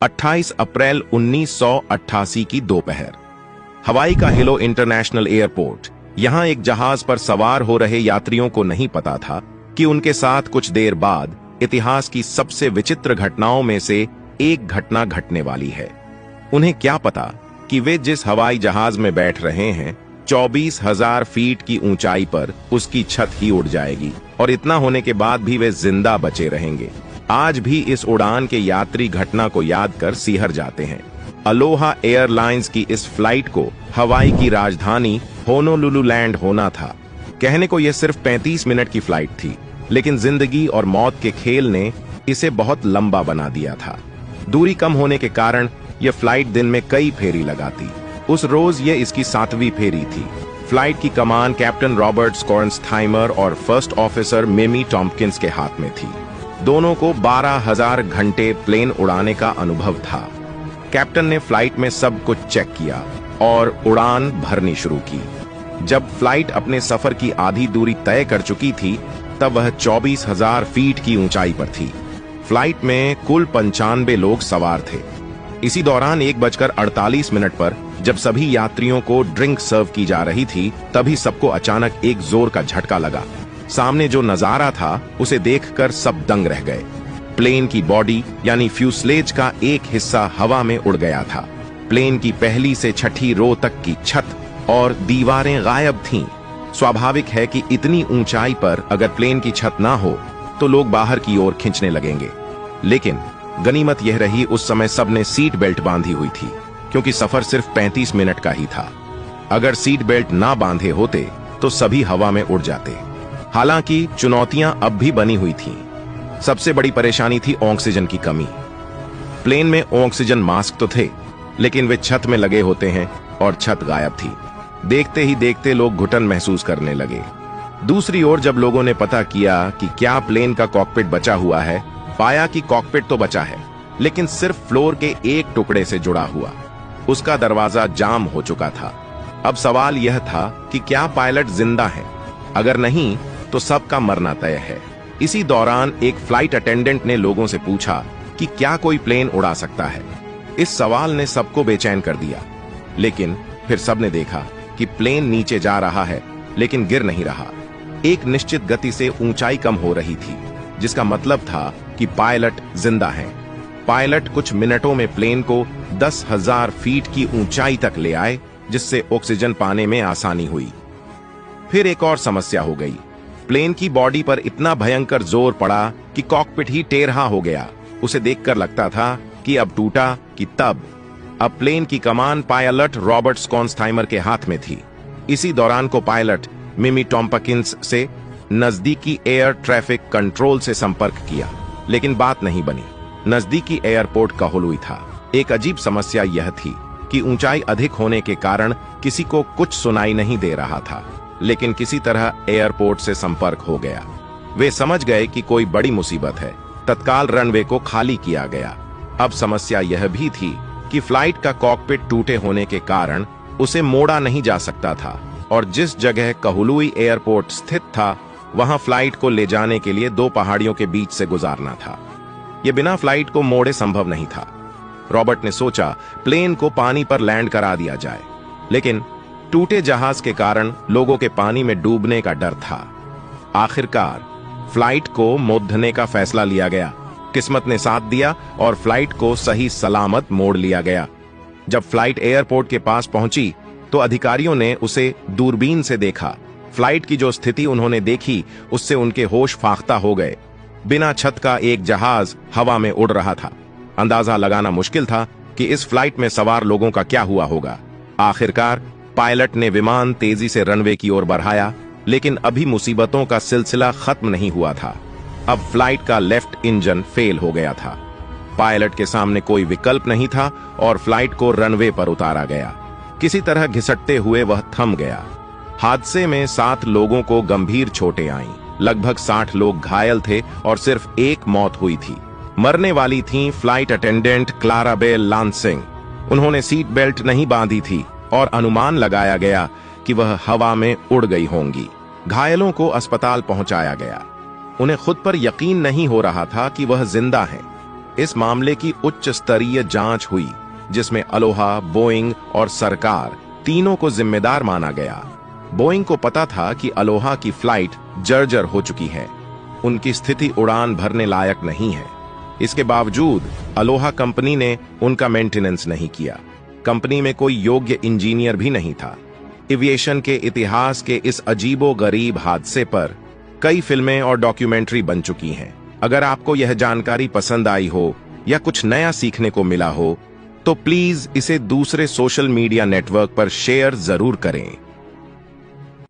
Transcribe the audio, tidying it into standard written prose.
28 अप्रैल 1988 की दोपहर हवाई का हिलो इंटरनेशनल एयरपोर्ट। यहां एक जहाज पर सवार हो रहे यात्रियों को नहीं पता था कि उनके साथ कुछ देर बाद इतिहास की सबसे विचित्र घटनाओं में से एक घटना घटने वाली है। उन्हें क्या पता कि वे जिस हवाई जहाज में बैठ रहे हैं 24,000 फीट की ऊंचाई पर उसकी छत ही उड़ जाएगी और इतना होने के बाद भी वे जिंदा बचे रहेंगे। आज भी इस उड़ान के यात्री घटना को याद कर सिहर जाते हैं। अलोहा एयरलाइंस की इस फ्लाइट को हवाई की राजधानी होनोलुलु लैंड होना था। कहने को यह सिर्फ 35 मिनट की फ्लाइट थी, लेकिन जिंदगी और मौत के खेल ने इसे बहुत लंबा बना दिया था। दूरी कम होने के कारण यह फ्लाइट दिन में कई फेरी लगाती। उस रोज यह इसकी 7वीं फेरी थी। फ्लाइट की कमान कैप्टन रॉबर्ट स्कॉर्नस्थाइमर और फर्स्ट ऑफिसर मिमी टॉम्पकिंस के हाथ में थी। दोनों को 12,000 घंटे प्लेन उड़ाने का अनुभव था। कैप्टन ने फ्लाइट में सब कुछ चेक किया और उड़ान भरनी शुरू की। जब फ्लाइट अपने सफर की आधी दूरी तय कर चुकी थी, तब वह 24,000 फीट की ऊंचाई पर थी। फ्लाइट में कुल 95 लोग सवार थे। इसी दौरान 1:48 पर जब सभी यात्रियों को ड्रिंक सर्व की जा रही थी, तभी सबको अचानक एक जोर का झटका लगा। सामने जो नजारा था उसे देखकर सब दंग रह गए। प्लेन की बॉडी यानी फ्यूसलेज का एक हिस्सा हवा में उड़ गया था। प्लेन की पहली से छठी रो तक की छत और दीवारें गायब थीं। स्वाभाविक है कि इतनी ऊंचाई पर अगर प्लेन की छत ना हो तो लोग बाहर की ओर खींचने लगेंगे। लेकिन गनीमत यह रही, उस समय सबने सीट बेल्ट बांधी हुई थी, क्योंकि सफर सिर्फ 35 मिनट का ही था। अगर सीट बेल्ट ना बांधे होते तो सभी हवा में उड़ जाते। हालांकि चुनौतियां अब भी बनी हुई थीं। सबसे बड़ी परेशानी थी ऑक्सीजन की कमी। प्लेन में ऑक्सीजन मास्क तो थे, लेकिन वे छत में लगे होते हैं और छत गायब थी। देखते ही देखते लोग घुटन महसूस करने लगे। दूसरी ओर जब लोगों ने पता किया कि क्या प्लेन का कॉकपिट बचा हुआ है, पाया कि कॉकपिट तो बचा है, लेकिन सिर्फ फ्लोर के एक टुकड़े से जुड़ा हुआ। उसका दरवाजा जाम हो चुका था। अब सवाल यह था कि क्या पायलट जिंदा है? अगर नहीं तो सबका मरना तय है। इसी दौरान एक फ्लाइट अटेंडेंट ने लोगों से पूछा कि क्या कोई प्लेन उड़ा सकता है। इस सवाल ने सबको बेचैन कर दिया, लेकिन फिर सबने देखा कि प्लेन नीचे जा रहा है, लेकिन गिर नहीं रहा। एक निश्चित गति से ऊंचाई कम हो रही थी, जिसका मतलब था कि पायलट जिंदा है। पायलट कुछ मिनटों में प्लेन को 10,000 फीट की ऊंचाई तक ले आए, जिससे ऑक्सीजन पाने में आसानी हुई। फिर एक और समस्या हो गई। प्लेन की बॉडी पर इतना भयंकर जोर पड़ा कि कॉकपिट ही टेढ़ा हो गया। उसे देखकर लगता था कि अब टूटा कि तब। अब प्लेन की कमान पायलट रॉबर्ट स्कॉर्नस्थाइमर के हाथ में थी। इसी दौरान को पायलट मिमी टॉम्पकिंस से नजदीकी एयर ट्रैफिक कंट्रोल से संपर्क किया, लेकिन बात नहीं बनी। नजदीकी एयरपोर्ट कहलुई था। एक अजीब समस्या यह थी कि ऊंचाई अधिक होने के कारण किसी को कुछ सुनाई नहीं दे रहा था, लेकिन किसी तरह एयरपोर्ट से संपर्क हो गया। वे समझ गए कि कोई बड़ी मुसीबत है। तत्काल रनवे को खाली किया गया। अब समस्या यह भी थी कि फ्लाइट का कॉकपिट टूटे होने के कारण उसे मोड़ा नहीं जा सकता था, और जिस जगह कहलुई एयरपोर्ट स्थित था वहां फ्लाइट को ले जाने के लिए 2 पहाड़ियों के बीच से गुजारना था। यह बिना फ्लाइट को मोड़े संभव नहीं था। रॉबर्ट ने सोचा प्लेन को पानी पर लैंड करा दिया जाए, लेकिन टूटे जहाज के कारण लोगों के पानी में डूबने का डर था। आखिरकार फ्लाइट को मोड़ने का फैसला लिया गया। किस्मत ने साथ दिया और फ्लाइट को सही सलामत मोड़ लिया गया। जब फ्लाइट एयरपोर्ट के पास पहुंची तो अधिकारियों ने उसे दूरबीन से देखा। फ्लाइट की जो स्थिति उन्होंने देखी, उससे उनके होश फाख्ता हो गए। बिना छत का एक जहाज हवा में उड़ रहा था। अंदाजा लगाना मुश्किल था कि इस फ्लाइट में सवार लोगों का क्या हुआ होगा। आखिरकार पायलट ने विमान तेजी से रनवे की ओर बढ़ाया, लेकिन अभी मुसीबतों का सिलसिला खत्म नहीं हुआ था। अब फ्लाइट का लेफ्ट इंजन फेल हो गया था। पायलट के सामने कोई विकल्प नहीं था और फ्लाइट को रनवे पर उतारा गया। किसी तरह घिसटते हुए वह थम गया। हादसे में 7 लोगों को गंभीर चोटें आईं। लगभग 60 लोग घायल थे और सिर्फ एक मौत हुई थी। मरने वाली थीं फ्लाइट अटेंडेंट क्लाराबेल लांसिंग। उन्होंने सीट बेल्ट नहीं बांधी थी और अनुमान लगाया गया कि वह हवा में उड़ गई होंगी। घायलों को अस्पताल पहुंचाया गया। उन्हें खुद पर यकीन नहीं हो रहा था कि वह जिंदा हैं। इस मामले की उच्च स्तरीय जांच हुई, जिसमें अलोहा, बोइंग और सरकार तीनों को जिम्मेदार माना गया। बोइंग को पता था कि अलोहा की फ्लाइट जर्जर हो चुकी है, उनकी स्थिति उड़ान भरने लायक नहीं है। इसके बावजूद अलोहा कंपनी ने उनका मेंटेनेंस नहीं किया। कंपनी में कोई योग्य इंजीनियर भी नहीं था। एविएशन के इतिहास के इस अजीबोगरीब हादसे पर कई फिल्में और डॉक्यूमेंट्री बन चुकी हैं। अगर आपको यह जानकारी पसंद आई हो या कुछ नया सीखने को मिला हो, तो प्लीज इसे दूसरे सोशल मीडिया नेटवर्क पर शेयर जरूर करें।